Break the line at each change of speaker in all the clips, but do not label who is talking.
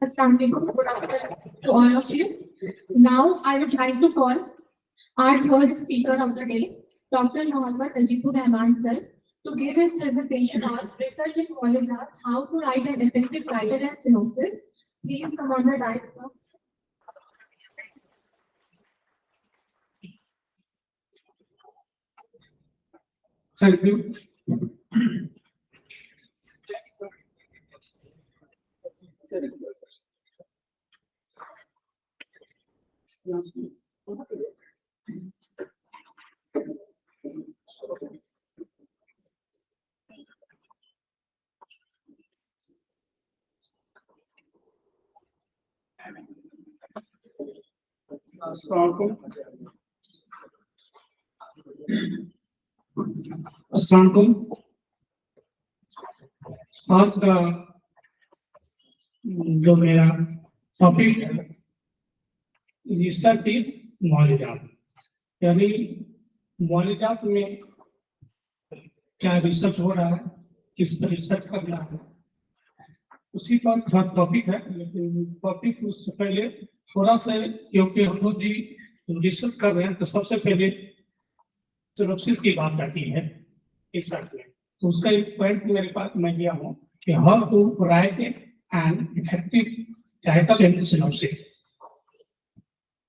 Assalamualaikum, good afternoon to all of you. Now I would like to call our third speaker of the day, Dr. Mohammad Najibur Rahman sir, to give his presentation on research in college art, how to write an effective title and synopsis. Please come on the dais, sir.
Thank you. अस्सलाम आज का जो मेरा topic है research इन मौलिजात, यानी मौलिजात में क्या research हो रहा है, किस पर रिसर्च करना है, उसी पर थोड़ा टॉपिक है। लेकिन टॉपिक उससे पहले थोड़ा सा, क्योंकि हम लोग जी रिसर्च कर रहे हैं तो सबसे पहले सिनॉप्सिस की बात आती है रिसर्च में। तो उसका एक पॉइंट मेरे पास मैं लिया हूँ कि how to write an effective title and synopsis.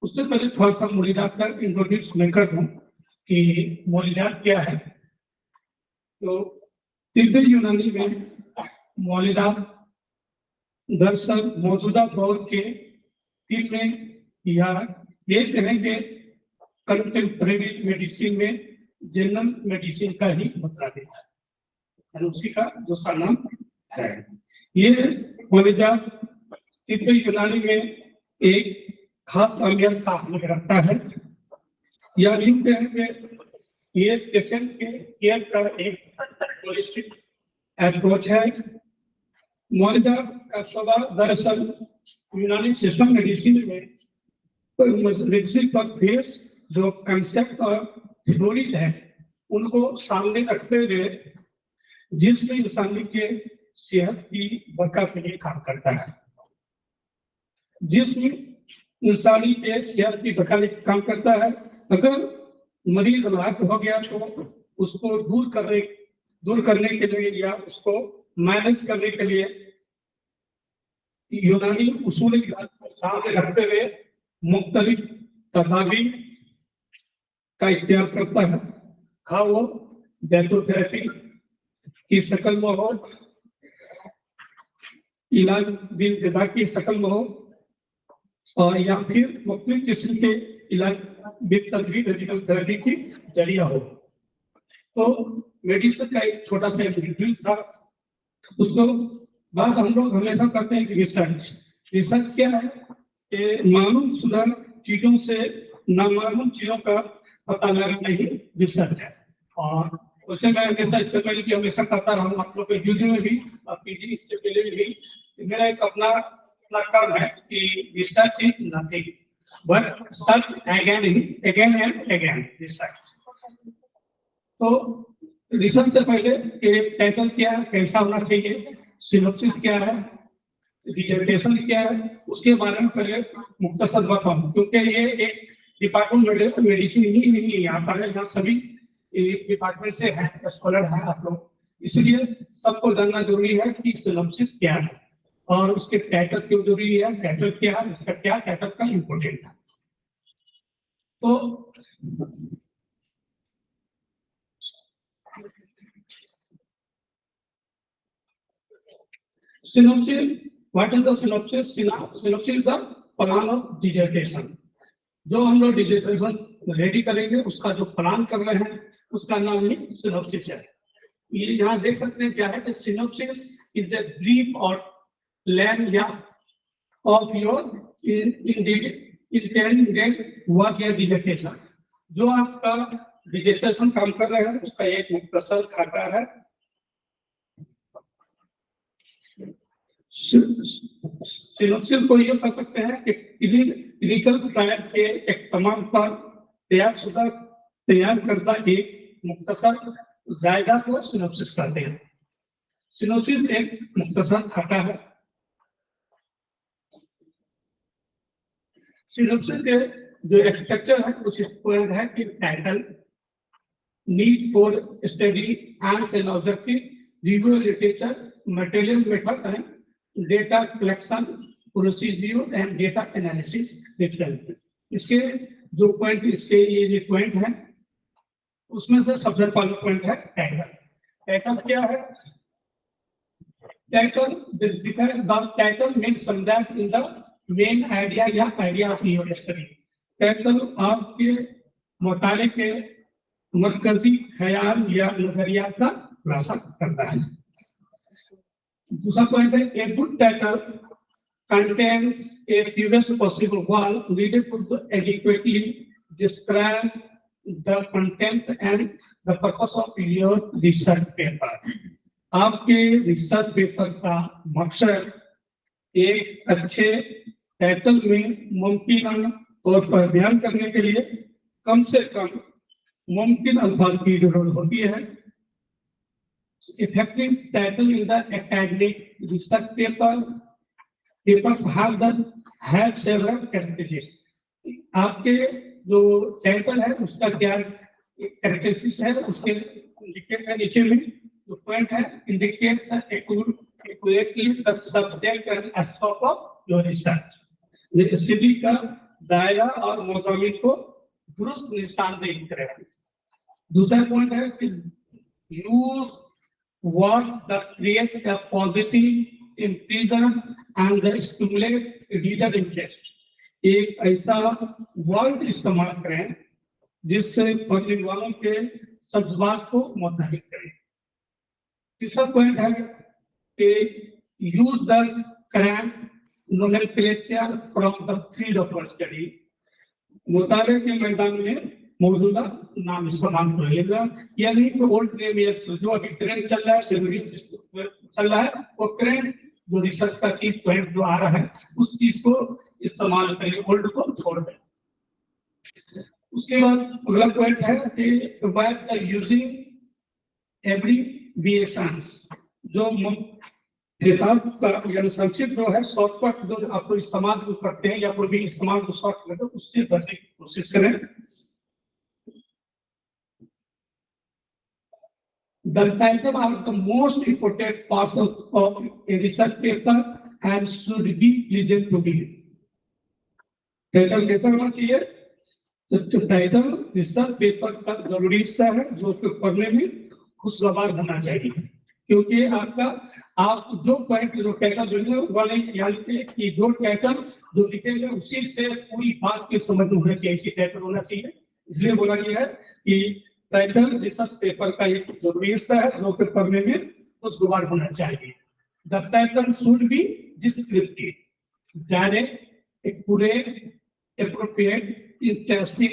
उससे पहले थोड़ा सा मौलिजात का इंट्रोड्यूस मैं कर दूं कि मौलिजात क्या है। तो तिब्बती यूनानी में मौलिजात दरअसल मौजूदा दौर के फिल्म में या ये कहेंगे कंटेम्परेरी मेडिसिन में जनरल मेडिसिन का ही मतलब देता है, उसी का दूसरा नाम है। ये मौलिजात तिब्बती यूनानी में एक खास अहमियत का रखता है, या लिखते हैं कि ये पेशेंट के केयर का एक होलिस्टिक अप्रोच है। मौलिजात का स्वभाव दरअसल यूनानी सिस्टम मेडिसिन में मेडिसिन पर बेस जो कंसेप्ट और थ्योरीज है उनको सामने रखते हुए जिससे इंसानी के सेहत की बका के लिए काम करता है, जिसमें इंसानी के सेहत की बका के काम करता है। अगर मरीज हलाक हो गया तो उसको दूर करने के लिए या उसको मैनेज करने के लिए यूनानी उसूल को सामने रखते हुए मुख्तलिफ तदाबीर का इख्तियार करता है, खा वो डेथोथेरेपी की शक्ल में हो, इलाज बिल ग़िज़ा की शक्ल में हो, और या फिर मुख्तलिफ किस्म के इलाज बिल मेडिकल थेरेपी की जरिया हो। तो मेडिसिन का एक छोटा सा इंट्रोड्यूस था। उसको बात हम लोग हमेशा करते हैं कि रिसर्च क्या है कि मालूम शुदा चीजों से नामालूम चीजों का पता लगाना ही रिसर्च है। और उसे मैं हमेशा करता रहा हूँ, आप लोग के यूजी में भी और पीजी इससे पहले भी मेरा एक अपना कर्म है कि research is nothing but search again and again research. तो रिसर्च से पहले टाइटल क्या है, कैसा होना चाहिए, सिनॉप्सिस क्या है, डिसर्टेशन क्या है, उसके बारे में पहले मुख्तसर बताऊं, क्योंकि ये एक डिपार्टमेंट मेडिसिन ही नहीं है, यहाँ पर यहाँ सभी डिपार्टमेंट से हैं, स्कॉलर हैं आप लोग, इसलिए सबको जानना जरूरी है कि सिनॉप्सिस क्या है और उसके टाइटल क्यों जरूरी है, टाइटल क्या है, उसका क्या टाइटल का इम्पोर्टेंट है। तो synopsis, what is the synopsis? Synopsis is the plan of dissertation. जो हम लोग डिसर्टेशन रेडी करेंगे उसका जो प्लान कर रहे हैं उसका नाम ही सिनॉप्सिस है। ये यहाँ देख सकते हैं क्या है कि सिनॉप्सिस इज द ब्रीफ और प्लान या ऑफ योर इंटेंडेड वर्क या डिसर्टेशन। जो आपका डिसर्टेशन काम कर रहे हैं उसका एक मुख्तसर खाका है। सिनॉप्सिस को ये कह सकते हैं कि क्लिनिकल ट्रायल के एक तमाम पर तैयार करता एक मुख्तसर जायजा को सिनोप्सिस कहते हैं। सिनोप्सिस एक मुख्तसर खाका है। सिनोप्सिस के जो स्ट्रक्चर है कुछ इस तरह है कि title, need for study and an objective, review literature, material method and data collection, procedure and data analysis different. इसके जो पॉइंट, इसके ये पॉइंट है, उसमें से सबसे पहला पॉइंट है टाइटल। टाइटल क्या है? Title means that is the main idea या idea of your study. Title आपके मुताले के मरकजी ख्याल या नजरिया का खुलासा करता है। दूसरा पॉइंट है a good title contains a fewest possible word needed to adequately describe the content and the purpose of your research paper. आपके रिसर्च पेपर का मकसद एक अच्छे टाइटल में मुमकिन तौर पर बयान करने के लिए कम से कम मुमकिन अल्फाज की जरूरत होती है। Effective title in the academic research papers have several characteristics। आपके जो टाइटल है उसका क्या कैरेक्टरिस्टिक्स है, उसके इंडिकेट है नीचे में जो पॉइंट है, indicate accurately the subject and scope of your research. Study का दायरा और मौजूद को दुरुस्त निशानदेही करें। दूसरा पॉइंट है कि use words that create a positive impression and the stimulate reader interest। एक ऐसा वर्ड इस्तेमाल करें जिससे पढ़ने वालों के जज्बात को मुताबिक करे। तीसरा पॉइंट है कि use the correct nomenclature from the field of study. मुताले के मैदान में मौजूदा नाम इस्तेमाल करेगा, यानी कि ओल्ड नेम जो अभी ट्रेंड चल रहा है, चल रहा है वो करंट जो रिसर्च का चीज पॉइंट जो आ रहा है उस चीज को इस्तेमाल करें, ओल्ड को छोड़ दें। उसके बाद अगला पॉइंट है कि व्हाइल यूजिंग एब्रिविएशंस, जो किताब का यानी संक्षिप्त जो है शॉर्टकट जो आप इस्तेमाल करते हैं या कोई भी इस्तेमाल को शॉर्ट करते हैं उससे बचने की कोशिश करें। The title are the most important parts of a research paper and should be pleasant to read। Title कैसा होना चाहिए? तो टाइटल रिसर्च पेपर का जरूरी हिस्सा है जो पढ़ने में खुशगवार होना चाहिए, क्योंकि आप जो पॉइंट जो टाइटल जो वाले यानी कि जो टाइटल जो लिखेंगे उसी से पूरी बात की समझ होना चाहिए, इसी टाइटल होना चाहिए। इसलिए बोला गया है कि टाइटल रिसर्च पेपर का एक जरूरी हिस्सा है जो कि पढ़ने में खुशगवार होना चाहिए। The title should be descriptive, direct, accurate, appropriate, interesting,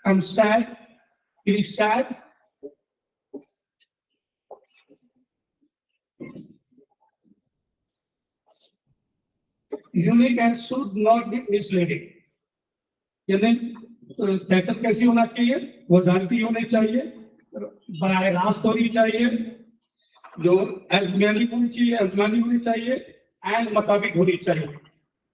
concise, precise, unique and should not be misleading. यानी टाइटल कैसी होना चाहिए? वो जानती होनी चाहिए, बराह रास्त होनी चाहिए, जो अजमानी होनी चाहिए, अजमानी होनी चाहिए एंड मुताबिक होनी चाहिए,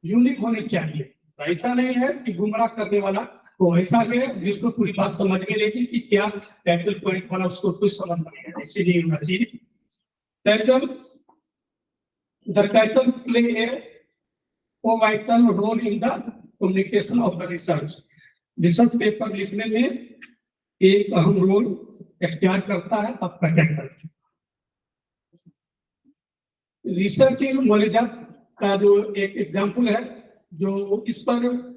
यूनिक होनी चाहिए। ऐसा नहीं है कि गुमराह करने वाला वो ऐसा है जिसको पूरी बात समझ में लेगी कि क्या टाइटल पॉइंट वाला उसको कुछ समझ नहीं है, ऐसे नहीं होना चाहिए। Title the title play a vital role in the communication of the research. Research paper लिखने में एक अहम रोल इख्तियार करता है आपका टाइटल। रिसर्चिंग मॉलेजात का जो एक एग्जाम्पल है, जो इस पर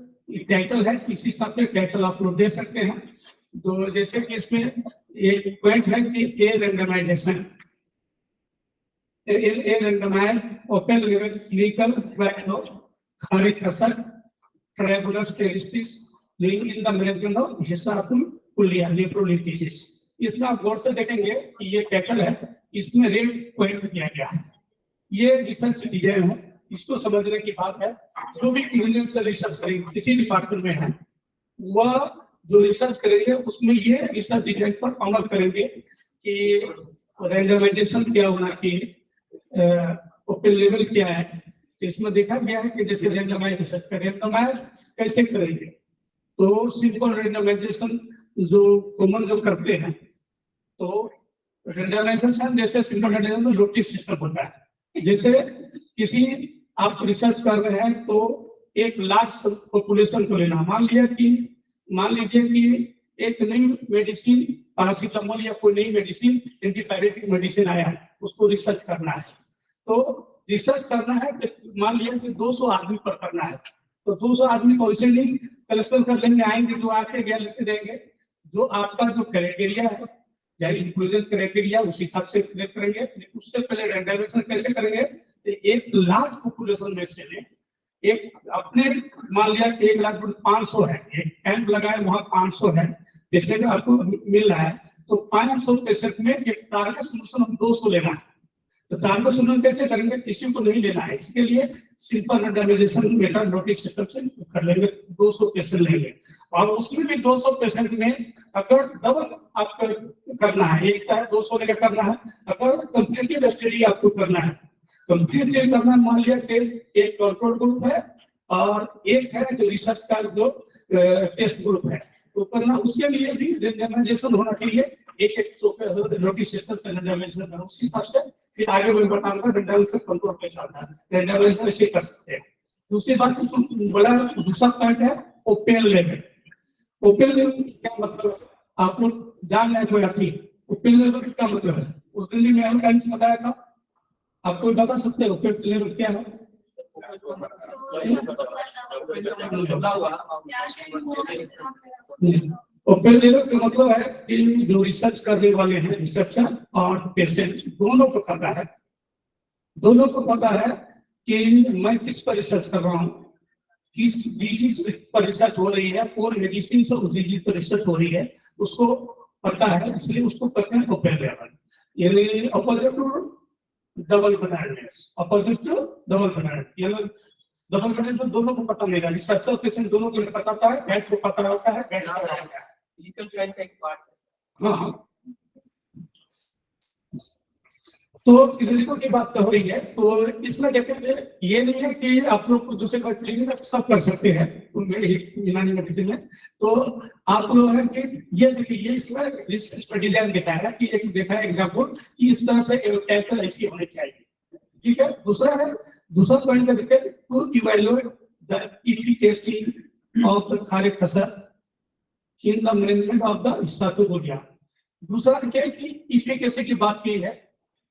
टाइटल है, इसी हिसाब से टाइटल आप लोग दे सकते हैं। तो जैसे कि इसमें एक पॉइंट है कि a randomization, a randomize open level clinical trial खारिज असर ट्रायबुलर statistics link in the management of हिसाबुल कुलिया नेफ्रोलिथिसिस। इसमें आप गौर से देखेंगे कि ये टाइटल है, इसमें रेट पॉइंट दिया गया है। ये रिसर्च डिजाइन है, इसको समझने की बात है। जो भी क्लिनिकल से रिसर्च करेंगे किसी डिपार्टमेंट में है, वह जो रिसर्च करेंगे उसमें ये रिसर्च डिजाइन पर अमल करेंगे कि रैंडमाइजेशन क्या होना चाहिए, ओपन लेवल क्या है। तो इसमें देखा गया है कि जैसे रैंडमाइज कैसे करेंगे, तो सिंपल रैंडमाइजेशन जो कॉमन जो करते हैं, तो रैंडमाइजेशन जैसे सिंपल रैंडमाइजेशन लोटी सिस्टम होता है। जैसे किसी आप रिसर्च कर रहे हैं तो एक लार्ज पॉपुलेशन को लेना, मान लीजिए कि एक नई मेडिसिन पैरासीटामोल या कोई नई मेडिसिन एंटीबायोटिक मेडिसिन आया है, उसको रिसर्च करना है। तो रिसर्च करना है तो मान लिया कि 200 आदमी पर करना है, तो 200 आदमी को ऐसे नहीं कलेक्शन कर लेंगे, आएंगे जो आके गया लिख देंगे। जो आपका जो क्राइटेरिया है, चाहे इंक्लूजन क्राइटेरिया, उस हिसाब से सिलेक्ट करेंगे। उससे पहले रैंडमाइजेशन कैसे करेंगे, एक लार्ज पॉपुलेशन में से एक अपने मान लिया कि 1,05,000 है, एक कैंप लगाए वहां 500 है पेशेंट आपको मिल रहा है, तो 500 पेशेंट में एक टारगेट सोल्यूशन हम 200 लेना है। तो टारगेट सोल्यूशन कैसे करेंगे, किसी को नहीं लेना है, इसके लिए simple randomization method notice system से कर लेंगे। 200 पेशेंट लेंगे और उसमें भी 200 पेशेंट में अगर डबल आपको करना है, एक का 200 लेकर करना है, अगर कंप्लीटिव स्टडी आपको करना है, कंप्लीट करना, मान लिया कि एक कंट्रोल ग्रुप है और एक है जो रिसर्च का जो टेस्ट ग्रुप है, तो करना, उसके लिए भी रैंडमाइजेशन होना चाहिए। एक नोटिस सिस्टम से रैंडमाइजेशन करना, उसी हिसाब से फिर आगे मैं बताऊंगा रैंडमाइजेशन कंट्रोल कैसा होता है, रैंडमाइजेशन ऐसे कर सकते हैं। दूसरी बात इसमें बड़ा दूसरा पॉइंट है ओपन लेवल। ओपन लेवल क्या मतलब है, आप लोग जान रहे हो अपनी ओपन लेवल क्या मतलब है, उस दिन में हमने बताया था, आपको बता सकते हो ओपन लेवल क्या है? ओपन लेवल का मतलब है कि जो रिसर्च करने वाले हैं, रिसर्चर और पेशेंट दोनों को पता है कि मैं किस पर रिसर्च कर रहा हूँ, किस डिजीज पर रिसर्च हो रही है, कौन मेडिसिन से उस डिजीज पर रिसर्च हो रही है, उसको पता है, इसलिए उसको कहते हैं ओपन लेवल। यानी opposite to double blindness, double blind में दोनों को पता मिलेगा, रिसर्चर पेशेंट दोनों को पता होता है, गैट को पता होता है, गैट को पता है, क्लिनिकल ट्रायल का एक पार्ट है। हाँ, तो क्लिनिकल की बात तो हो रही है, तो इसमें देखेंगे ये नहीं है कि आप लोग दूसरे का क्लिनिकल सब कर सकते हैं उनमें यूनानी मेडिसिन में, तो आप लोग है कि ये देखिए, ये इसमें रिसर्च डिजाइन दिखाया है कि एक देखा है एग्जाम्पल कि इस तरह से टैकल ऐसी होनी चाहिए, ठीक है। दूसरा पॉइंट का देखिए, to evaluate the efficacy of the खारिज फसल in the management of the स्टैटोगोनिया। दूसरा क्या है कि एफिकेसी की बात की है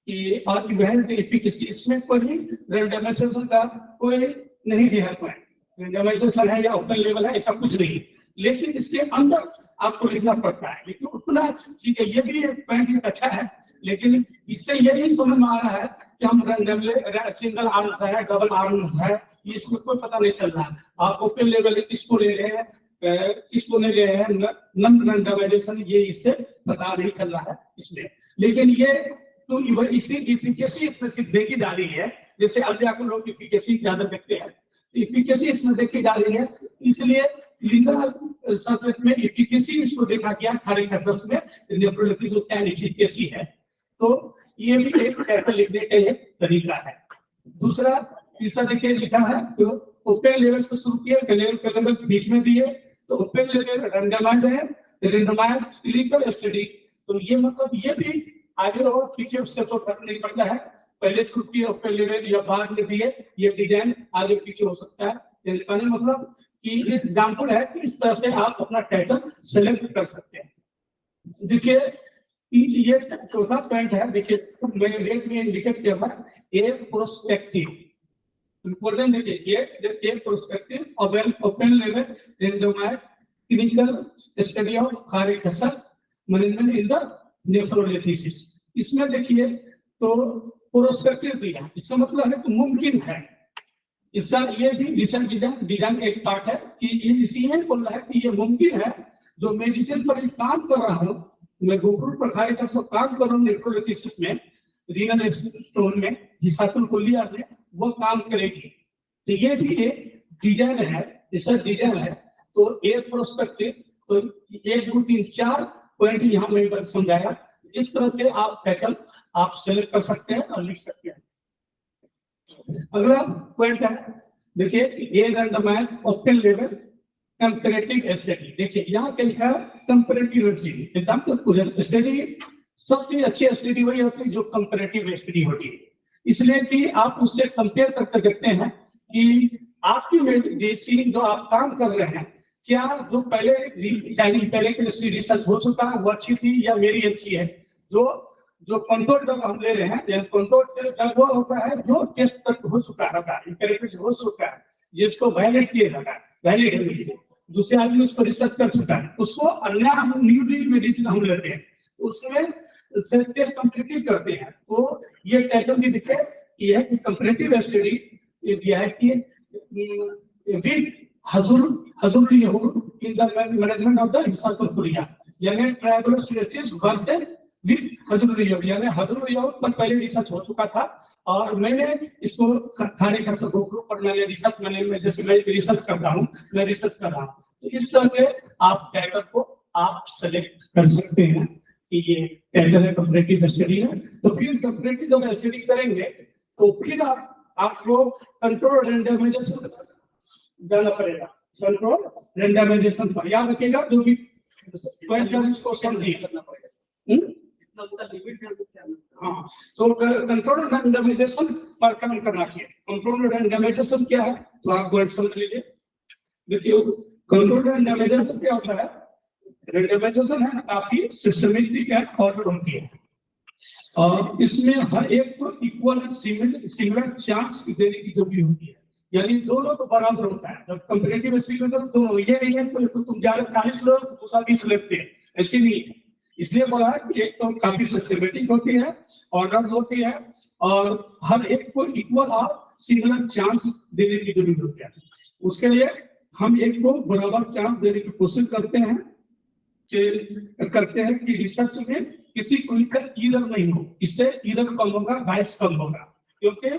कि और इवैल्यूएट द एफिकेसी, इसमें कोई रैंडमाइजेशन का कोई नहीं दिया है, रैंडमाइजेशन है या ओपन लेवल है ऐसा कुछ नहीं, लेकिन इसके अंदर आपको लिखना पड़ता है, लेकिन उतना ठीक है, ये भी एक पॉइंट अच्छा है, लेकिन इससे ये नहीं समझ में आ रहा है कि हम सिंगल आर्म है, डबल आर्म है, इसमें कोई पता नहीं चल रहा। आप ओपन लेवल किसको ले रहे हैं, किसको नहीं ले रहे हैं, नॉन रैंडमाइजेशन, ये इससे पता नहीं चल रहा है इसमें। लेकिन ये तो इसी एफिकेसी देखी जा रही है, जैसे अभी आप लोग एफिकेसी ज्यादा देखते हैं, एफिकेसी इसमें देखी जा रही है, इसलिए क्लिनिकल सब्जेक्ट में एफिकेसी इसको देखा गया, खारिज फसल में नेफ्रोलॉजी जो क्या एफिकेसी है, तो ये भी एक ऐसा लिखने का एक तरीका है। तीसरा देखिए लिखा है, तो ओपन लेवल से शुरू किया, लेवल बीच में दिए, तो ओपन लेवल रैंडमाइज्ड है, रैंडमाइज्ड क्लिनिकल स्टडी, तो ये मतलब ये भी आगे और पीछे उससे तो फर्क नहीं पड़ता है, पहले शुरू किए ओपन लेवल या बाद में दिए, ये डिजाइन आगे पीछे हो सकता है। इसका मतलब कि एग्जाम्पल है कि इस तरह से आप अपना टाइटल सेलेक्ट कर सकते हैं। देखिए ये चौथा पॉइंट है, देखिए मैंने रेट में इंडिकेट किया था, ए प्रोस्पेक्टिव इंपॉर्टेंट, देखिए ये a prospective open level randomized clinical study of खारिज फसल मैनेजमेंट इन द नेफ्रोलिथिसिस। इसमें देखिए तो प्रोस्पेक्टिव दिया, इसका मतलब है कि मुमकिन है, इसका ये भी रिसर्च डिजाइन एक पार्ट है कि ये इसीलिए बोल रहा है कि ये मुमकिन है, जो मेडिसिन पर काम कर रहा हूँ मैं, गोकुल पर खारिज फसल काम कर रहा हूँ नेफ्रोलिथिसिस में, रीनल स्टोन में, जिसातुल कुल्लिया में, वो काम करेगी। तो ये भी एक डिजाइन है, रिसर्च डिजाइन है, तो एक प्रोस्पेक्टिव, तो 1 2 3 4 पॉइंट यहाँ मैं समझाया। इस तरह से आप टाइटल आप सेलेक्ट कर सकते हैं और लिख सकते हैं। अगला पॉइंट है, देखिए a randomized open level comparative study. देखिए यहाँ क्या लिखा है, कंपैरेटिव स्टडी। सबसे अच्छी स्टडी वही होती है जो कंपैरेटिव स्टडी होती है, इसलिए कि आप उससे कंपेयर करके देखते हैं कि आपकी मेडिसिन जो आप काम कर रहे हैं, क्या जो पहले की रिसर्च हो चुका है वो अच्छी थी या मेरी अच्छी है। जो कंट्रोल ड्रग हम ले रहे हैं, कंट्रोल ड्रग वो होता है जो टेस्ट तक हो चुका है, हो चुका है, जिसको वैलिड किया जाता है, वैलिड है, दूसरे आदमी उसको रिसर्च कर चुका है, उसको अन्य हम न्यू मेडिसिन हम लेते हैं, उसमें टेस्ट कंप्लीट करते हैं। तो ये टाइटल भी दिखे, ये है कि कंपैरेटिव स्टडी दिया है कि with Hazur in the management of the Historia, यानी ट्राइबलोसिस वर्सेस विद हजूर, यानी हजूर पर पहले रिसर्च हो चुका था और मैंने इसको खाने का ग्रुप पर मैंने रिसर्च, मैंने जैसे मैं रिसर्च करता हूँ, मैं रिसर्च कर रहा हूँ, तो इस तरह के आप टाइटल को आप सेलेक्ट कर सकते हैं कि ये टाइटल है कंपैरेटिव स्टडी है। तो फिर कंपैरेटिव जब स्टडी करेंगे तो फिर आपको कंट्रोल रैंडमाइजेशन जाना पड़ेगा, कंट्रोल रैंडमाइजेशन पर याद रखिएगा, जो भी पॉइंट है उसको समझिए करना पड़ेगा। हाँ, तो कंट्रोल रैंडमाइजेशन पर काम करना चाहिए। कंट्रोल रैंडमाइजेशन क्या है तो आप वर्ड समझ लीजिए। देखिए कंट्रोल रैंडमाइजेशन क्या होता है, रैंडमाइजेशन है काफी सिस्टमेटिक है, ऑर्डर होती है और इसमें हर एक को इक्वल सिमिलर चांस देने की जरूरत होती है, यानी दोनों को बराबर होता है। जब कंपैरेटिव स्टडी में तो दोनों ये नहीं है तो तुम ज्यादा 40 लोग दूसरा 20 लेते हैं, ऐसे नहीं है। इसलिए बोला है कि एक तो काफी सिस्टमेटिक होती है, ऑर्डर होती है और हर एक को इक्वल और सिमिलर चांस देने की जरूरत होती है। उसके लिए हम एक को बराबर चांस देने की कोशिश करते हैं कि रिसर्च में किसी को लेकर ईरर नहीं हो, इससे ईरर कम होगा, बायस कम होगा, क्योंकि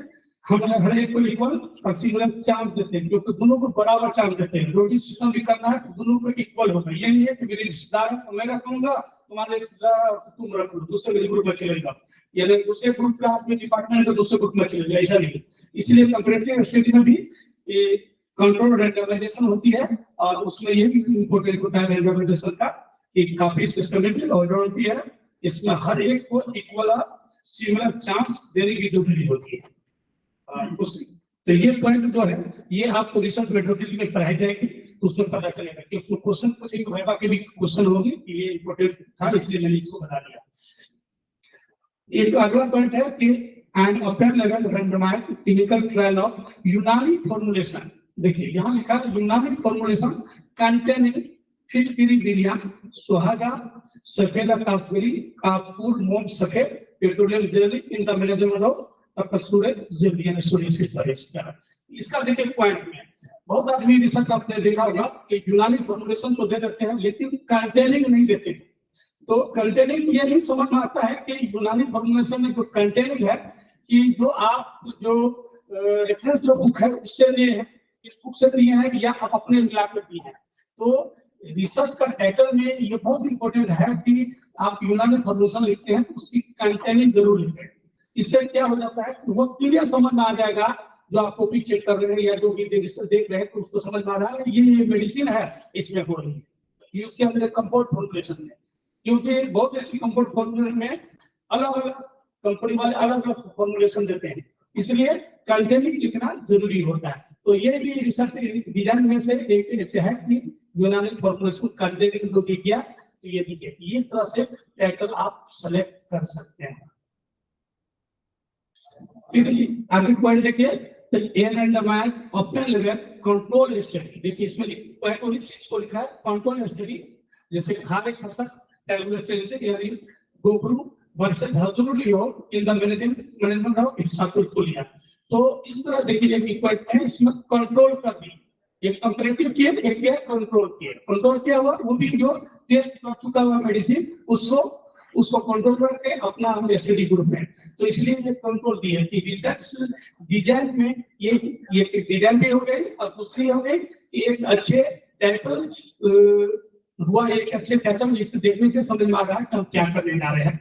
हम हर एक को इक्वल और सिमिलर चांस देते हैं, क्योंकि दोनों को बराबर चांस देते हैं। रोटी सिस्टम भी करना है तो दोनों को इक्वल होगा, ये नहीं है कि मेरे रिश्तेदार है मैं रखूंगा, तुम्हारे रिश्तेदार तुम रखो, दूसरे ग्रुप में चलेगा, यानी दूसरे ग्रुप का आपके डिपार्टमेंट का दूसरे ग्रुप में चलेगा, ऐसा नहीं। इसलिए कंपैरेटिव स्टडी में भी कंट्रोल रैंडमाइजेशन होती है और उसमें ये भी इंपॉर्टेंट होता है रैंडमाइजेशन का कि काफी सिस्टमेटिक ऑर्डर होती है, इसमें हर एक को इक्वल सिमिलर चांस देने की जरूरत होती है। तो ये पॉइंट जो है ये आपको रिसर्च मेथोडोलॉजी में पढ़ाई जाएगी तो उसमें पता चलेगा कि उसको क्वेश्चन पूछेंगे, वाइवा के भी क्वेश्चन होगी, ये इंपॉर्टेंट था इसलिए मैंने इसको बता दिया। एक अगला पॉइंट है कि an open level randomized clinical trial of Unani formulation. देखिए यहाँ लिखा है यूनानी फॉर्मुलेशन कंटेनिंग फिटकिरीबिरिया, सुहागा, सफेदा काश्मीरी, कापूर, मोम सफेद, petroleum jelly in the management of इसका देखिए पॉइंट में बहुत आदमी रिसर्च आपने देखा होगा कि यूनानी फॉर्मुलेशन तो दे देते हैं लेकिन कंटेनिंग नहीं देते। तो कंटेनिंग ये नहीं समझ में आता है कि यूनानी फॉर्मुलेशन में जो कंटेनिंग है कि जो आप जो रेफरेंस जो बुक है उससे लिए है, इस बुक से लिए है या आप अपने मिलाकर दिए हैं। तो रिसर्च का टाइटल में ये बहुत इंपॉर्टेंट है कि आप यूनानी फॉर्मुलेशन लिखते हैं तो उसकी कंटेनिंग जरूर लिखें। इससे क्या हो जाता है वो क्लियर समझ में आ जाएगा, जो आपको भी चेक कर रहे हैं या जो भी रिसर्च देख रहे हैं तो उसको समझ में आ रहा है ये मेडिसिन है इसमें हो रही है, ये उसके अंदर कंपाउंड फॉर्मुलेशन में, क्योंकि बहुत ऐसी कंपाउंड फॉर्मुलेशन में अलग अलग कंपनी वाले अलग अलग फॉर्मुलेशन देते हैं, इसलिए कंटेनिंग लिखना जरूरी होता है। तो ये भी रिसर्च डिजाइन में से एक ऐसे है कि यूनानी फॉर्मुलेशन कंटेनिंग को किया तो ये देखिए ये तरह से टाइटल आप सेलेक्ट कर सकते हैं। फिर आगे पॉइंट देखिए रैंडमाइज्ड ओपन लेवल कंट्रोल स्टडी। देखिए इसमें पॉइंट और चीज को लिखा है कंट्रोल स्टडी, जैसे खाने खसक टैबलेट यानी गोगरू वर्सेस हजूरियो in the management of hysteria. तो इस तरह देखिए एक पॉइंट है इसमें कंट्रोल कर दी, एक कंपैरेटिव किया, एक है कंट्रोल किया। कंट्रोल क्या हुआ, वो भी जो टेस्ट कर चुका हुआ मेडिसिन उसको कंट्रोल करके अपना हम स्टडी ग्रुप में, तो इसलिए ये कंट्रोल दी है कि रिसर्च डिजाइन में ये डिजाइन भी हो गई और दूसरी हो गई एक अच्छे टाइटल हुआ एक अच्छे पैटर्न, जिसे देखने से समझ में आ रहा है कि हम क्या करने जा रहे हैं।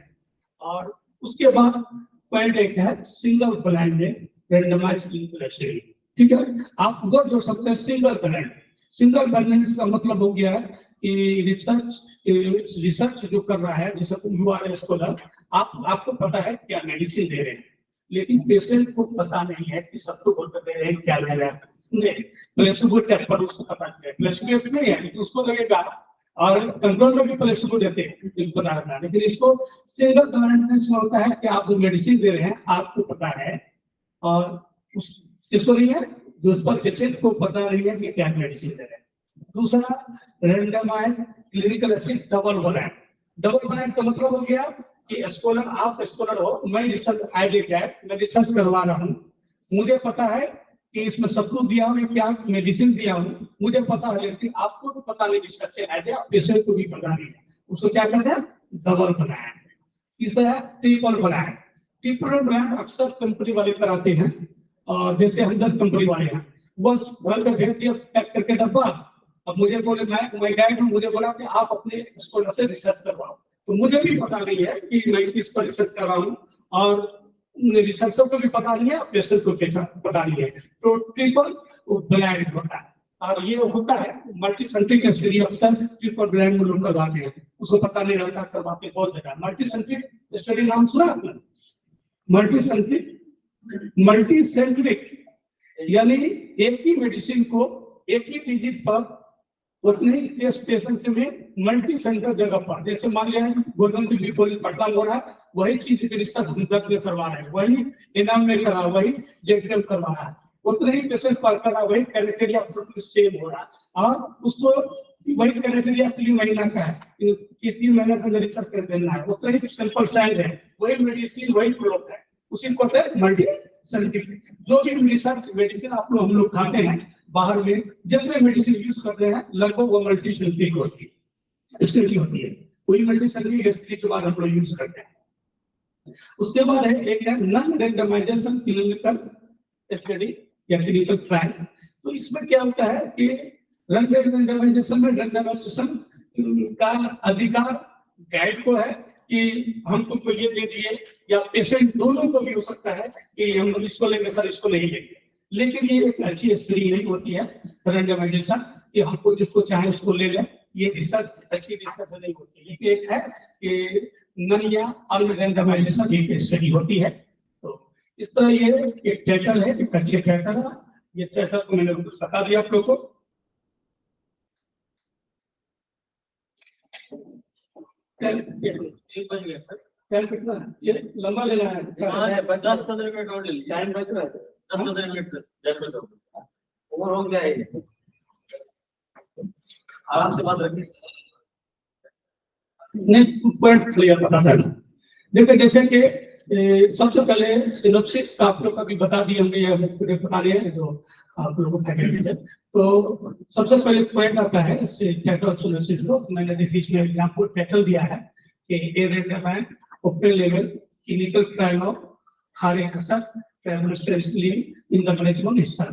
और उसके बाद पॉइंट एक है सिंगल ब्लाइंड में रेंडमाइज क्लिनिकल स्टडी। ठीक है, आप वर्ड जोड़ सकते हैं सिंगल ब्लाइंड। सिंगल ब्लाइंड का मतलब हो गया है कि रिसर्च जो कर रहा है, जैसे यू आर ए स्कॉलर, आपको पता है क्या मेडिसिन दे रहे हैं, लेकिन पेशेंट को पता नहीं है कि सबको बोल दे रहे हैं क्या दे रहे हैं। नहीं, प्लेसिबो टाइप पर उसको पता है, प्लेसिबो नहीं है तो उसको लगेगा, और कंट्रोल में भी प्लेसिबो देते हैं, बता रहा है। लेकिन इसको सिंगल ब्लाइंडनेस में होता है कि आप जो मेडिसिन दे रहे हैं आपको पता है, और इसको नहीं है जो उस पर पेशेंट को पता नहीं है कि क्या मेडिसिन दे रहे हैं। दूसरा randomise clinical study double blind. Double blind का मतलब हो गया कि स्कॉलर, आप स्कॉलर हो, मैं रिसर्च आइडेंट है, मैं रिसर्च करवा रहा हूँ, मुझे पता है कि इसमें सबको दिया हूँ क्या मेडिसिन दिया हूँ, मुझे पता है, लेकिन आपको तो पता नहीं, रिसर्च आइडिया पेशेंट को भी पता नहीं है, उसको क्या कहते हैं डबल ब्लाइंड। तीसरा ट्रिपल ब्लाइंड। ट्रिपल ब्लाइंड अक्सर कंपनी वाले कराते हैं, और जैसे हम 10 कंपनी वाले हैं, बस घर पे भेज दिया पैक करके डब्बा। अब मुझे बोले मैं गया हूँ, मुझे बोला कि आप अपने स्कॉलर से रिसर्च करवाओ, तो मुझे भी पता नहीं है कि मैं किस पर रिसर्च कर रहा हूँ, और रिसर्चर को भी पता नहीं है, पेशेंट को पता नहीं है, तो ट्रिपल ब्लाइंड होता है। और ये होता है मल्टी सेंट्रिक स्टडी, अक्सर ट्रिपल ब्लाइंड में लोग करवाते हैं, उसको पता नहीं रहता, करवाते बहुत जगह। मल्टी सेंट्रिक स्टडी नाम सुना आपने? मल्टी सेंट्रिक यानी एक ही मेडिसिन को एक ही डिजीज पर उतने ही टेस्ट पेशेंट में मल्टी सेंटर जगह पर, जैसे मान लिया गोलगंज बिकोल पटना हो रहा है, वही चीज के रिसर्च हम में करवा रहे हैं, वही इनाम में करा, वही जेडीएम करवा रहा है, उतने ही पेशेंट पर करा, वही क्राइटेरिया सेम हो रहा है, और उसको वही क्राइटेरिया 3 महीना का है कि 3 महीने का रिसर्च कर देना है, उतना ही सैंपल साइज है, वही मेडिसिन वही प्रोडक्ट है, उसी को कहते हैं मल्टी सेंट्रिक। जो भी रिसर्च मेडिसिन आप लोग हम लोग खाते हैं बाहर में, जितने मेडिसिन यूज करते हैं लगभग वो मल्टी सेंट्रिक होती है, कोई मल्टी सेंट्रिक स्टडी के बाद हम लोग यूज करते हैं। उसके बाद है एक है नॉन रेंडमाइजेशन क्लिनिकल स्टडी या क्लिनिकल ट्रायल। तो इसमें क्या होता है कि रेंडमाइजेशन में रेंडमाइजेशन का अधिकार गाइड को है कि हम तुमको ये दे दिए, या पेशेंट दोनों को भी हो सकता है कि हम इसको लेंगे सर इसको नहीं लेंगे, लेकिन ये एक अच्छी स्टडी नहीं होती है रेंडमाइजेशन कि हमको जिसको चाहे उसको ले लें, ये रिसर्च अच्छी रिसर्च नहीं होती। लेकिन एक है कि नन या अनरेंडमाइजेशन एक स्टडी होती है। तो इस तरह ये एक टाइटल है, एक अच्छे टाइटल है, ये टाइटल को मैंने बता दिया आप लोग को।
एक बज गया सर,
टाइम कितना है? ये लंबा लेना है,
10-15 मिनट और ले लीजिए,
टाइम बच रहा है
10-15 मिनट सर, 10 मिनट और हो गया है, आराम से बात रखिए।
नहीं पॉइंट क्लियर पता चला। देखिए जैसे कि सबसे पहले सिनॉप्सिस का आप लोग का भी बता दिए हमने, ये बता दिया है जो आप लोगों को फैकल्टी से। तो सबसे पहले पॉइंट आता है टाइटल सिनॉप्सिस को, मैंने देखिए इसमें एग्जांपल टाइटल दिया है कि a randomize open level clinical trial of खारिक असर इन द मैनेजमेंट हिस्सा।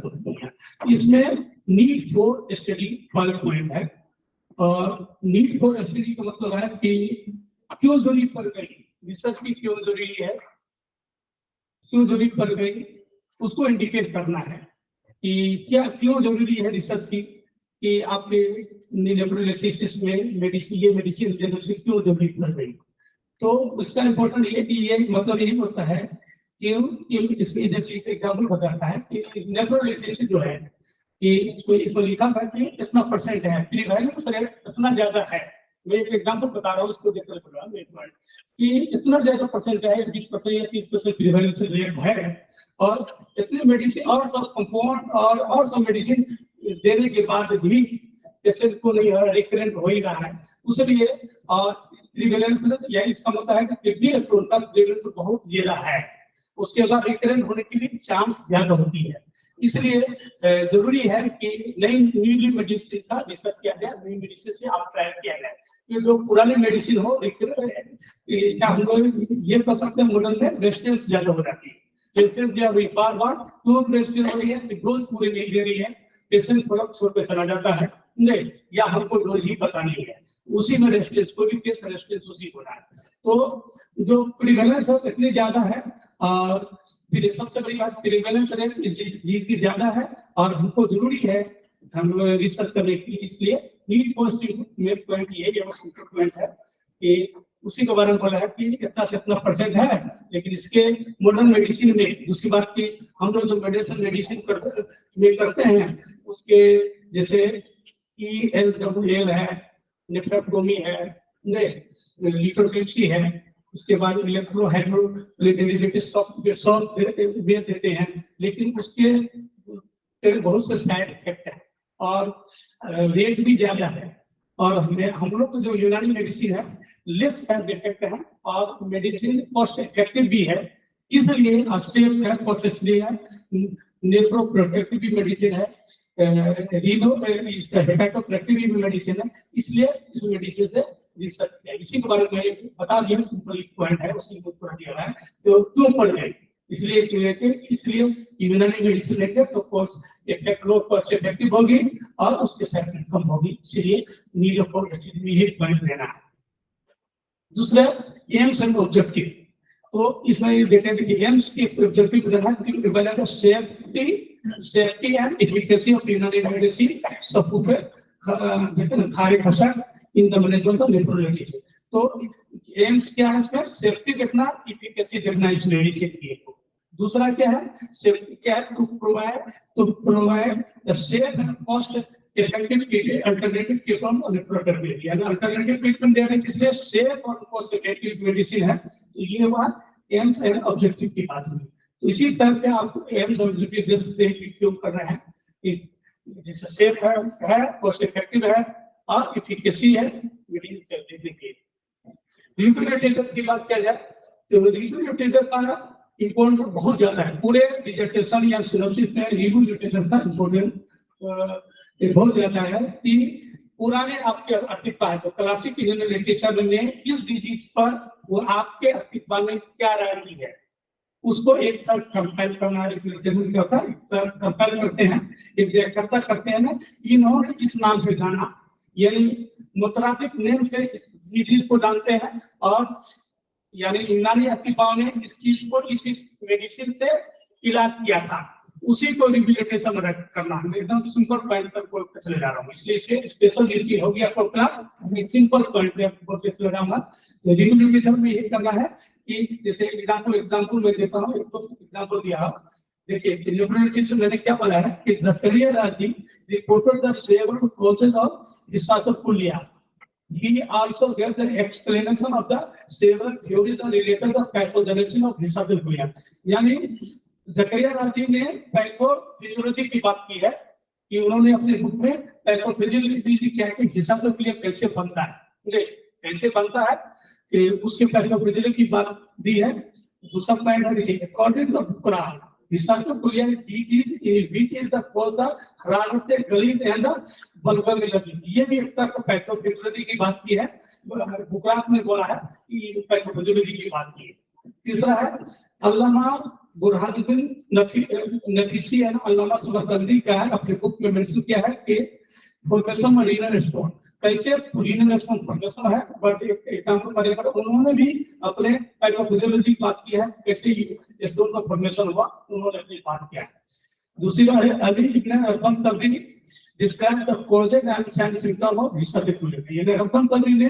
इसमें नीड फॉर स्टडी वाला पॉइंट है, और नीड फॉर स्टडी का मतलब है कि क्यों जरूरत पड़ गई, रिसर्च की क्यों जरूरी है, क्यों जरूरत पड़ गई, उसको इंडिकेट करना है कि क्या क्यों जरूरी है रिसर्च की, कि आपके न्यूरोलॉजिस्ट में मेडिसिन ये मेडिसिन क्यों जरूरत पड़ गई। तो उसका इम्पोर्टेंट ये कि ये मतलब यही होता है कि इसकी जैसे एग्जाम्पल बताता है कि न्यूरोलॉजिस्ट जो है कि इसको लिखा है कि इतना परसेंट है, प्रीवैलेंस रेट इतना ज्यादा है। मैं एक एग्जांपल बता रहा हूँ, इसको देखकर कि इतना ज्यादा परसेंट है, 20% या 30% प्रीवैलेंस रेट है, और इतने मेडिसिन और सब कंपाउंड और सब मेडिसिन देने के बाद भी पेशेंट को नहीं रिकरेंट हो ही रहा है, उसलिए और प्रीवैलेंस या इसका मतलब है कि किडनी स्टोन का प्रीवैलेंस बहुत ज्यादा है, उसके बाद रिकरेंट होने की भी चांस ज्यादा होती है। इसलिए जरूरी है कि नई न्यूली मेडिसिन का रिसर्च किया जाए, नई मेडिसिन से आप ट्रायल किया जाए। ये जो पुरानी मेडिसिन हो, क्या हम लोग ये कर सकते हैं मॉडल में रेजिस्टेंस ज्यादा हो जाती है, रेजिस्टेंस ज्यादा हुई बार क्यों रेजिस्टेंस हो रही है, डोज पूरी नहीं दे रही है, पेशेंट प्रोडक्ट छोड़ के चला जाता है, नहीं या हमको डोज ही पता नहीं है, उसी में रेस्टेंस, कोई भी केस रेस्टेंस उसी हो रहा है। तो जो प्रिवेलेंस है इतनी ज्यादा है, और फिर सबसे बड़ी बात प्रिवेलेंस रेट जितनी ज्यादा है, और हमको जरूरी है हम रिसर्च करने की, इसलिए नीड पॉजिटिव में पॉइंट ये पॉइंट है कि उसी के बारे में बोला है कि इतना से इतना परसेंट है, लेकिन इसके मॉडर्न मेडिसिन में दूसरी बात की हम लोग जो मेडिसिन करते हैं उसके जैसे ELWL है, नेफ्रेक्टोमी है, लिथोट्रिप्सी है, उसके बाद इलेक्ट्रोहाइड्रोलाइटिस देते हैं, लेकिन उसके बहुत से साइड इफेक्ट है और रेट भी ज्यादा है। और हम लोग को जो यूनानी मेडिसिन है लेस साइड इफेक्ट है और मेडिसिन कॉस्ट इफेक्टिव भी है, इसलिए सेफ है, कॉस्टली है, न्यूरोप्रोटेक्टिव भी मेडिसिन है, हेपेटोप्रोटेक्टिव भी मेडिसिन है, इसलिए इस मेडिसिन से रिसर्च है। इसी के बारे में बता दिया, सिंपल पॉइंट है, उसी को पढ़ दिया है तो क्यों पढ़ गए, इसलिए यूनानी मेडिसिन लेके तो कॉस्ट इफेक्ट लो, कॉस्ट इफेक्टिव होगी और उसके साइड इफेक्ट कम होगी, इसलिए नीड ऑफ पॉइंट लेना है। दूसरा एम्स एंड ऑब्जेक्टिव, तो इसमें देखते हैं कि एम्स की ऑब्जेक्टिव जो है safety and efficacy of Unani medicine supported in the management of leprology. तो एम्स क्या है, इसमें सेफ्टी देखना, एफिकेसी देखना इस मेडिसिन की। दूसरा क्या है, सेफ्टी क्या है, to provide safe and cost effective alternative treatment और लेप्रोलॉजी, यानी अल्टरनेटिव ट्रीटमेंट दे रहे हैं जिससे सेफ और कॉस्ट इफेक्टिव मेडिसिन है। तो ये बात एम्स एंड ऑब्जेक्टिव की बात हुई। तो इसी तरह से आप एम्स और ऑब्जेक्टिव देख सकते हैं कि क्यों कर रहे हैं, कि जैसे सेफ है, कॉस्ट इफेक्टिव है और एफिकेसी है मेडिसिन चलने के। रिव्यू लिटरेचर की बात किया जाए तो रिव्यू लिटरेचर का इम्पोर्टेंस बहुत ज्यादा है। पूरे डिसर्टेशन या सिनॉप्सिस में रिव्यू लिटरेचर का इम्पोर्टेंस बहुत ज्यादा है कि पुराने आपके अस्तित्व है, तो क्लासिक इंडियन लिटरेचर में इस डिजीज पर वो आपके अस्तित्व में क्या राय दी है उसको एक साथ कंपाइल करना, कंपाइल करते हैं, एक व्याख्या करते हैं ना, इन्होंने इस नाम से जाना, यानी मुतराफिक नेम से इस डिजीज को जानते हैं, और यानी यूनानी अस्तित्व ने इस चीज को इस मेडिसिन से इलाज किया था, उसी को रिबिलिटेशन करना है। एकदम सिंपल पॉइंट पर बोल के चले जा रहा हूँ, इसलिए इसे स्पेशल इसलिए हो गया आपको क्लास, सिंपल पॉइंट पे बोल के चले जाऊंगा। तो रिबिलिटेशन में यही करना है कि जैसे एग्जांपल मैं देता हूँ, एक तो एग्जांपल दिया, देखिए रिबिलिटेशन मैंने क्या बोला है कि Zakariya Razi reported the several causes of डिसाइकोपुलिया, he also gave the explanation of the several theories related to pathogenesis of डिसाइकोपुलिया। यानी ज़करिया राजी ने पैथोफिजियोलॉजी की बात की है कि उन्होंने अपने बुक में पैथोफिजियोलॉजी क्या है कि डिसाइकोपुलिया कैसे बनता है, कैसे बनता है कि उसके पैथोफिजियोलॉजी की बात दी है। दूसरा पॉइंट है देखिए, अकॉर्डिंग टू कुरान डिसाइकोपुलिया disease which is the cause of हरारत गलीज एंड बलगम में लगी, ये भी एक तरह का पैथोफिजियोलॉजी की बात की है, बुकरात में बोला है कि पैथोफिजियोलॉजी की बात की है। तीसरा है अल्लामा बुरहानुद्दीन नफीसी एंड अल्लामा समरकंदी का है, अपने बुक में मेंशन किया है कि फॉर्मेशन ऑफ रीनल स्टोन, कैसे रीनल स्टोन फॉर्मेशन है, बट एक एग्जांपल करेगा तो उन्होंने भी अपने पैथोफिजियोलॉजी की बात की है, कैसे स्टोन का फॉर्मेशन हुआ, उन्होंने अपनी बात किया है। दूसरी बात है Ali ibn Arkam Tabari describe the causes and sign symptom of डिसाइकोपुलिया, यानी अरकम तबरी ने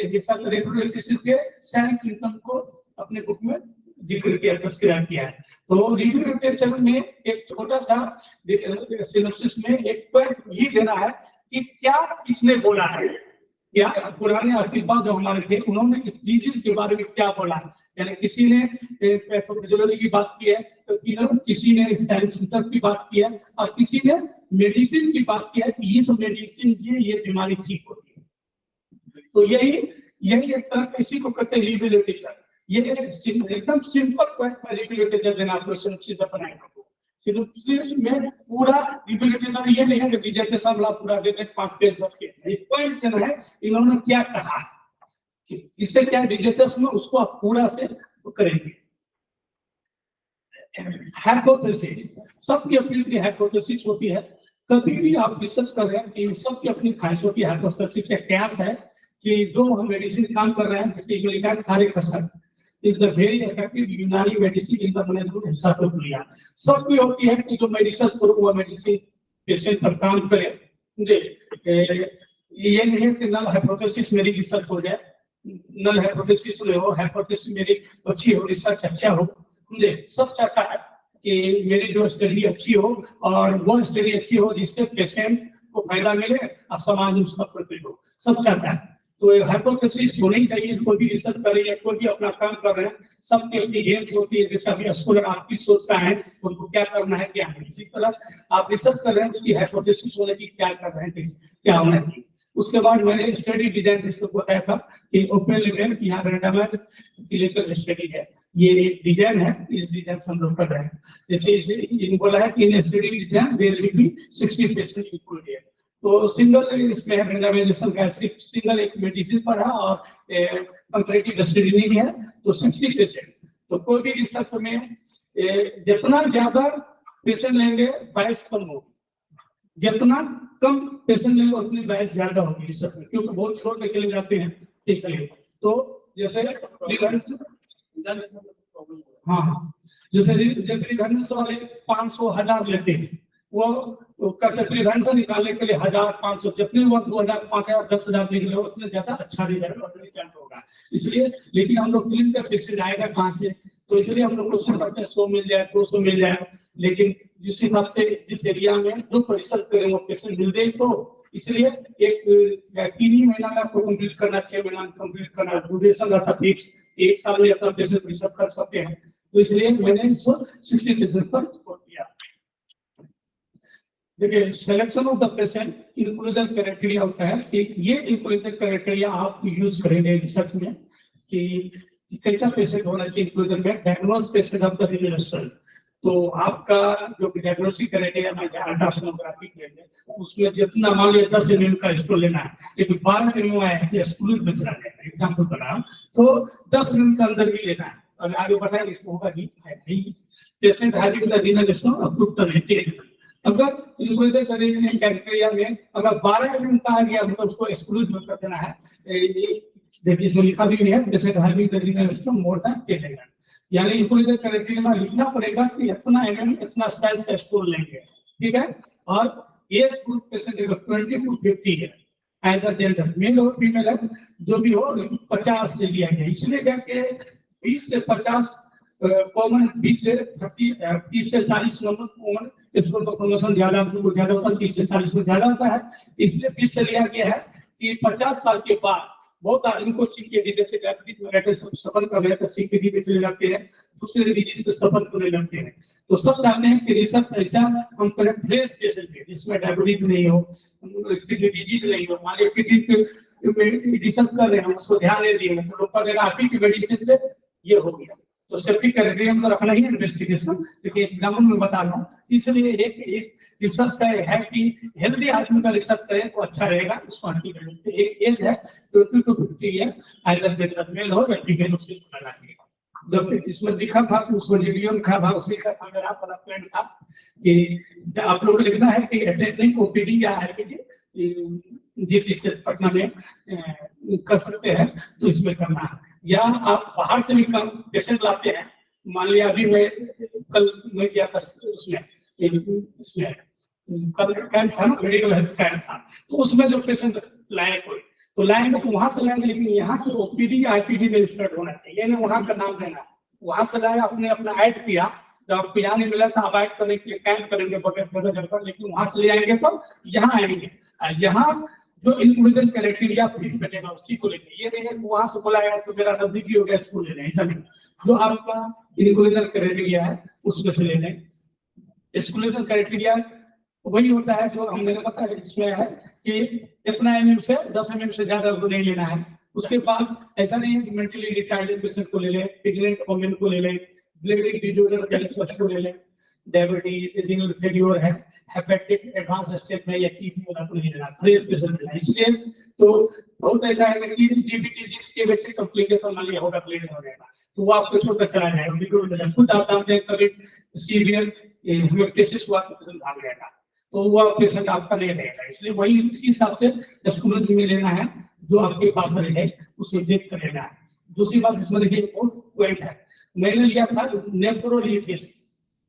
डिसाइकोपुलिया के साइन सिम्पटम को अपने बुक में जिक्र किया, तस्करा किया है। तो रिव्यू लिटरेचर में एक छोटा सा सिनॉप्सिस में एक पॉइंट ये देना है कि क्या किसने बोला है, क्या पुराने अस्तित्व जो हमारे थे उन्होंने इस डिजीज के बारे में क्या बोला है, यानी किसी ने पैथोफिजियोलॉजी की बात की है, तो किसी ने साइंस की बात की है, और किसी ने मेडिसिन की बात की है कि ये सब मेडिसिन ये बीमारी ठीक होती है। तो यही एक तरह इसी को कहते हैं रिव्यू लिटरेचर। ये एकदम सिंपल पॉइंट पर रिव्यू लिटरेचर देना, आपको सिंपल बनाएगा सिनॉप्सिस में पूरा रिव्यू लिटरेचर ये नहीं है कि डिसर्टेशन वाला पूरा देते 5 पेज 10 पेज, एक पॉइंट देना है इन्होंने क्या कहा, इससे क्या डिसर्टेशन में उसको आप पूरा से करेंगे। हाइपोथेसिस, सबकी अपनी हाइपोथेसिस होती है, कभी भी आप रिसर्च कर रहे हैं कि सबकी अपनी ख्वाहिशों की हाइपोथेसिस का कयास है कि जो हम मेडिसिन काम कर रहे हैं, जैसे इंग्लिश का खारिक असर इज द वेरी इफेक्टिव यूनानी मेडिसिन इन द मैनेजमेंट हिस्सा को लिया। सबकी होती है कि जो मेडिसिन करो वो मेडिसिन पेशेंट पर काम करे। ये नहीं है कि नल हाइपोथेसिस मेरी रिसर्च हो जाए, नल हाइपोथेसिस हो, हाइपोथेसिस मेरी अच्छी हो, रिसर्च अच्छा हो। मुझे सब चाहता है कि मेरी जो स्टडी अच्छी हो और वो स्टडी अच्छी हो जिससे पेशेंट को फायदा मिले और समाज में उसका प्रति हो, सब चाहता है। तो हाइपोथेसिस होनी चाहिए, कोई भी रिसर्च कर रही है, कोई भी अपना काम कर रहे हैं, सबकी अपनी एम्स होती है। जैसे अभी स्कूल आपकी सोचता है उनको क्या करना है, क्या है, इसी तरह आप रिसर्च कर रहे हैं, उसकी हाइपोथेसिस होने की क्या कर रहे हैं, क्या होना चाहिए। उसके बाद मैंने स्टडी डिजाइन जिसको बताया था कि ओपन लेवल यहाँ रैंडमाइज्ड क्लिनिकल स्टडी है, ये एक डिजाइन है, इस डिजाइन से हम लोग कर रहे हैं। जैसे इसे बोला है कि in study design there will be 60 patient included, तो सिंगल इसमें रैंडमाइजेशन का सिंगल एक मेडिसिन पर है और कंपैरेटिव स्टडी नहीं है, तो 60 पेशेंट। तो कोई भी रिसर्च में जितना ज्यादा पेशेंट लेंगे बायस कम होगी, जितना कम पेशेंट लेंगे उतनी बायस ज्यादा होगी रिसर्च में, क्योंकि बहुत छोड़ के चले जाते हैं। ठीक है, तो जैसे हाँ, जैसे प्रिवेंशन वाले 500,000 लेते हैं, वो करके प्रिवेंशन निकालने के लिए 1000, 500, जितने वो 2000, 5000, 10,000 निकले उतने ज्यादा अच्छा रिजल्ट होगा। इसलिए लेकिन हम लोग क्लिनिकल पेशेंट आएगा कहाँ से, तो इसलिए हम लोग कोशिश करते हैं 100 मिल जाए, 200 मिल जाए, लेकिन जिस हिसाब से जिस एरिया में जो रिसर्च करें वो पेशेंट मिल जाए, तो इसलिए एक 3 ही महीना का कंप्लीट करना, 6 महीना कंप्लीट करना, ड्यूरेशन रहता फिक्स, 1 साल में अपना पेशेंट रिसर्च कर सकते हैं। तो इसलिए मैंने इसको 60 पेशेंट पर छोड़ दिया। देखिए, selection of the patient inclusion criteria होता है कि ये इंक्लूजन क्राइटेरिया आप यूज करेंगे रिसर्च में कि कैसा पेशेंट होना चाहिए इंक्लूजन में। Diagnose patient of the result, तो आपका जो डायग्नोस्टिक क्राइटेरिया में अल्ट्रासोनोग्राफी लेंगे, उसमें जितना मान लिया 10 mm का स्टोन लेना है, लेकिन 12 mm आया है कि एक्सक्लूड में चला जाएगा, एग्जाम्पल बना, तो 10 mm के अंदर ही लेना है। और आगे बढ़ाएंगे इसको होगा नहीं patient having the renal stone approve कर लेते हैं। अगर इंक्लूजन क्राइटेरिया में अगर 12 mm का आ गया तो उसको एक्सक्लूड में कर देना है। देखिए इसमें लिखा भी नहीं है patient having the renal stone more than 10 mm, यानी इंक्लूजन क्राइटेरिया में लिखना पड़ेगा कि इतना mm इतना साइज का स्टोन लेंगे, ठीक है। और एज ग्रुप पेशेंट 20 to 50 है, एज अ जेंडर मेल और फीमेल है, जो भी हो 50 से लिया गया, इसलिए करके 20 से 50 कॉमन, 20 से 40 नंबर कॉमन, इसको तो प्रमोशन ज्यादा होता है, 30 से 40 में ज्यादा होता है, इसलिए 20 से लिया गया है कि 50 साल के बाद बहुत आदमी को सीकेडी जैसे डायबिटीज मेलेटस सफर कर रहे हैं, सीकेडी में चले जाते हैं, दूसरे डिजीज से सफर करने लगते हैं। तो सब चाहते हैं कि रिसर्च ऐसा हम करें फ्रेश पेशेंट पे जिसमें डायबिटीज नहीं हो, किडनी डिजीज नहीं हो। मान लीजिए किडनी रिसर्च कर रहे हैं, उसको ध्यान नहीं दिए तो लोग कहेगा आप ही की मेडिसिन से ये हो गया, तो सेफ्टी क्राइटेरिया में तो रखना ही है इन्वेस्टिगेशन, लेकिन एग्जाम्पल में बता रहा हूँ। इसलिए एक रिसर्च का है कि हेल्दी आदमी का रिसर्च करें तो अच्छा रहेगा। उसको एक एज है 20 to 50 है, आइदर मेल हो या फीमेल, उसे लगा दिएगा। जब इसमें लिखा था कि उसमें वीडियो में था उसी का अगर आप वाला प्लान था कि आप लोग को लिखना है कि अटेंडिंग ओपीडी या आईपीडी जिस पटना में कर सकते हैं तो इसमें करना है, या आप बाहर से भी कम पेशेंट लाते हैं। मान लिया अभी कल मैं गया था इसमें कल कैंप था ना, मेडिकल हेल्थ कैंप था, तो उसमें जो पेशेंट लाए कोई तो लाएंगे तो वहां से लाएंगे, लेकिन यहाँ के ओपीडी आईपीडी में रजिस्टर्ड होना चाहिए, यानी वहां का नाम देना। वहां से लाया, आपने अपना ऐड किया, जब आपको यहाँ नहीं मिला था आप ऐड करने के लिए कैंप करेंगे बगैर पर, लेकिन वहां से ले आएंगे तो यहाँ आएंगे। यहाँ जो इंक्लूजन क्राइटेरिया फिट बैठेगा उसी को लेंगे, ये नहीं वहां से बुलाया तो मेरा नजदीकी हो गया इसको ले लें, ऐसा नहीं। जो आपका इंक्लूजन क्राइटेरिया है उसमें से ले लें। इंक्लूजन क्राइटेरिया वही होता है जो हमने बताया इसमें है कि इतना एमएम से 10 mm से ज्यादा को नहीं लेना है। उसके बाद ऐसा नहीं है कि मेंटली रिटार्डेड पेशेंट को ले ले, प्रेग्नेंट वुमेन को ले ले, ब्लड डिजॉर्डर को ले ले, डायबिटीज रीनल फेल्योर है, हेपेटिक एडवांस स्टेज में या टीबी वाला को नहीं लेना, फ्रेश पेशेंट लेना। इससे तो बहुत ऐसा है कि डीबीटी जिसके वजह से कॉम्प्लिकेशन मान लिया होगा ब्लीडिंग हो जाएगा तो वो आपको छोड़कर चला जाएगा, खुद आप जानते हैं कभी सीवियर हेमेटोसिस हुआ तो पेशेंट भाग जाएगा। तो वह पेशेंट आपका नहीं रहेगा, इसलिए वही इसी हिसाब से एस्कुलेंट में लेना है जो आपके पास है उसे देख कर लेना है। दूसरी बात इसमें देखिए पॉइंट है, मैंने लिया था नेफ्रोलिथिस,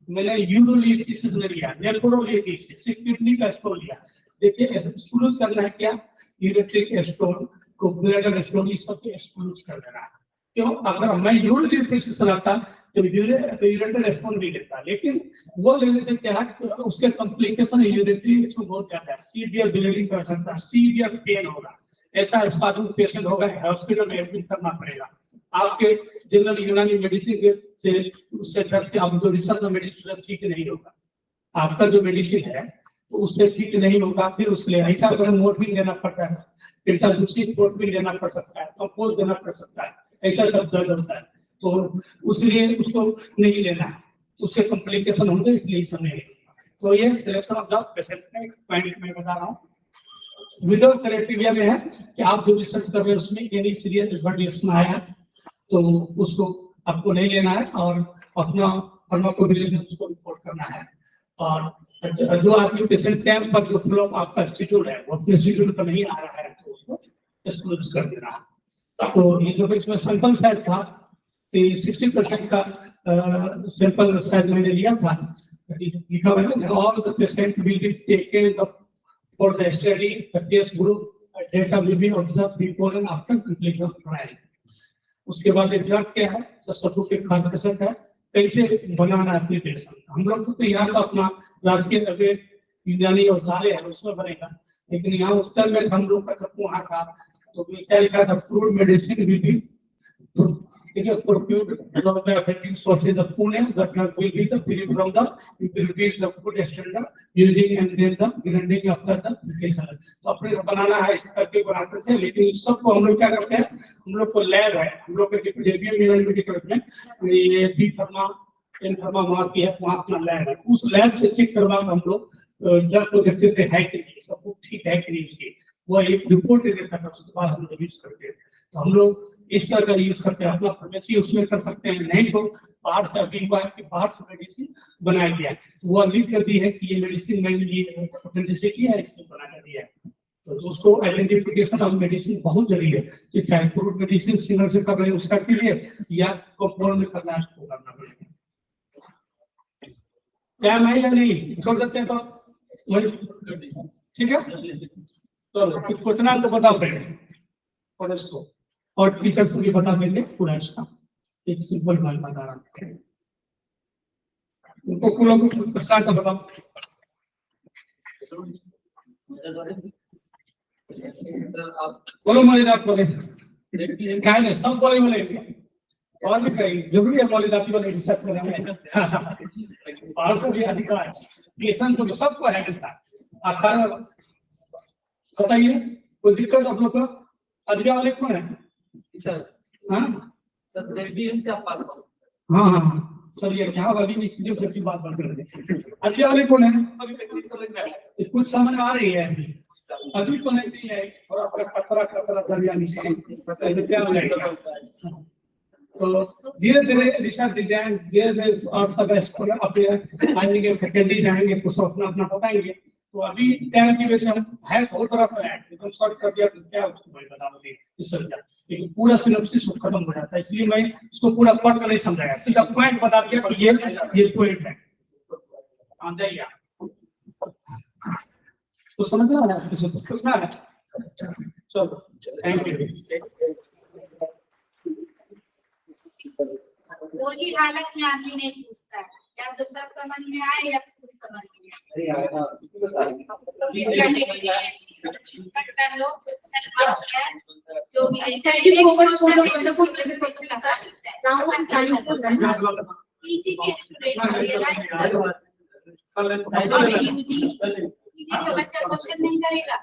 मैंने यूरोलिथिस नहीं लिया, नेफ्रोलिथिस किडनी का स्टोन लिया। देखिए एक्सक्लूड करना है क्या, यूरेट्रिक स्टोन को, ब्लैडर स्टोन, ये सब एक्सक्लूड कर देना है। क्यों, अगर मैं यूरोलिथिस चलाता तो यूरेटर स्टोन भी लेता, लेकिन वो लेने से क्या है उसके कॉम्प्लिकेशन यूरेटरी इसमें बहुत ज्यादा है, सीवियर ब्लीडिंग कर सकता है, सीवियर पेन होगा, ऐसा स्पार्टन पेशेंट होगा, हॉस्पिटल में एडमिट करना पड़ेगा। आपके जनरल यूनानी मेडिसिन से उससे डरते आप जो रिसर्च मेडिसिन ठीक नहीं होगा, आपका जो मेडिसिन है तो उससे ठीक नहीं होगा, फिर उसके ऐसा अगर मोर्फिन देना पड़ता है, पेंटालुसिन मोर्फिन देना पड़ सकता है, कंपोज देना पड़ सकता है, ऐसा सब दर्द होता है, तो उसलिए उसको नहीं लेना है, उसके कॉम्प्लिकेशन होंगे, इसलिए सब नहीं। तो ये सिलेक्शन ऑफ द पेशेंट का एक पॉइंट मैं बता रहा हूँ। विदाउट क्राइटेरिया में है कि आप जो रिसर्च कर रहे हैं उसमें एनी सीरियस एडवर्स आया तो उसको आपको नहीं लेना है और अपना फार्माकोविजिलेंस उसको रिपोर्ट करना है। और जो आपके पेशेंट कैंप पर जो फ्लो आपका शेड्यूल है वो अपने शेड्यूल पर नहीं आ रहा है तो उसको एक्सक्लूड कर देना है। तो ये जो इसमें सैंपल साइज था 60% का सैंपल साइज मैंने लिया था, लिखा हुआ है all the patient will be taken for the study, the test group data will be observe before and after completion of trial. उसके बाद एक ड्रग क्या है, सबूत के खाद पेशेंट है, कैसे बनाना है एप्लीकेशन। हम लोग तो यहाँ का अपना राजकीय अगर विज्ञानी और सारे हैं उसमें बनेगा, लेकिन यहाँ उस टाइम में हम लोग का जब वहाँ था तो क्या लिखा था, fruit medicine will be procured from the effective sources of Pune, the drug will be the free from the increase the food standard using and then the branding after the application। तो अपने बनाना है इस करके बना सकते हैं, लेकिन सबको हम लोग क्या करते हैं, हम लोग को लैब है, हम लोग के जेबीएम मेडिकल में ये B pharma an pharma mark है, वहाँ अपना लैब है, उस लैब से चेक करवा हम लोग ड्रग को देखते थे है कि नहीं, सब कुछ ठीक है कि नहीं, उसकी वो एक रिपोर्ट देता था, उसके बाद हम लोग यूज करते हैं। तो हम लोग इस तरह का यूज करते हैं, अपना फार्मेसी उसमें कर सकते हैं, नहीं तो बाहर से अभी हुआ है कि बाहर से मेडिसिन बनाया गया है, तो वो लिख कर दी है कि ये मेडिसिन मैंने ये पेटेंट से किया है, इसको बना कर दिया है। तो उसको आइडेंटिफिकेशन ऑफ मेडिसिन बहुत जरूरी है कि चाहे फ्रूट मेडिसिन सिंगल से कर रहे हैं उसका के लिए या कंपाउंड में करना है उसको करना पड़ेगा। टाइम है या नहीं, छोड़ सकते हैं तो ठीक है। तो कुछ सोचना तो बताओ पहले और इसको और टीचर्स को भी बता देंगे पूरा इसका एक सिंपल बात बता रहा हूँ उनको पूरा कुछ प्रश्न का बताओ। बोलो मौलिदात बोले क्या है, सब बोले बोले और भी कहीं जरूरी है मौलिदाती वाले रिसर्च करना और को भी अधिकार है, पेशेंट को भी सबको है आखिर। बताइए कोई दिक्कत आप लोग को, अधिकार वाले कौन है सर? हाँ हाँ हाँ चलिए क्या अभी चीजों से बात बात कर रहे, अधिकार वाले कौन है? कुछ समझ आ रही है अभी तो नहीं है, थोड़ा खतरा खतरा दरिया निशान क्या हो जाएगा। तो धीरे धीरे रिसर्च डिजाइन धीरे धीरे और सब अपने आएंगे फैकल्टी जाएंगे तो सब अपना अपना बताएंगे। तो अभी टाइम की वजह से है बहुत बड़ा सा है, एकदम शॉर्ट कर दिया तो क्या उसको मैं बता दूंगी रिसर्च का, लेकिन पूरा सिनेप्सिस खत्म हो जाता है, इसलिए मैं उसको पूरा पढ़ कर नहीं समझाया, सीधा पॉइंट बता दिया कि ये पॉइंट है। आ जाइए तो समझना है, किसी को पूछना है? चलो थैंक यू।
वो जी हालत में आदमी नहीं पूछता है, या तो सब समझ में आए या कुछ समझ में आए।
Thank you so much for the wonderful presentation, sir. Now I'm starting to learn.
PG के स्टूडेंट रियलाइज करो, अभी यूजी का बच्चा क्वेश्चन नहीं करेगा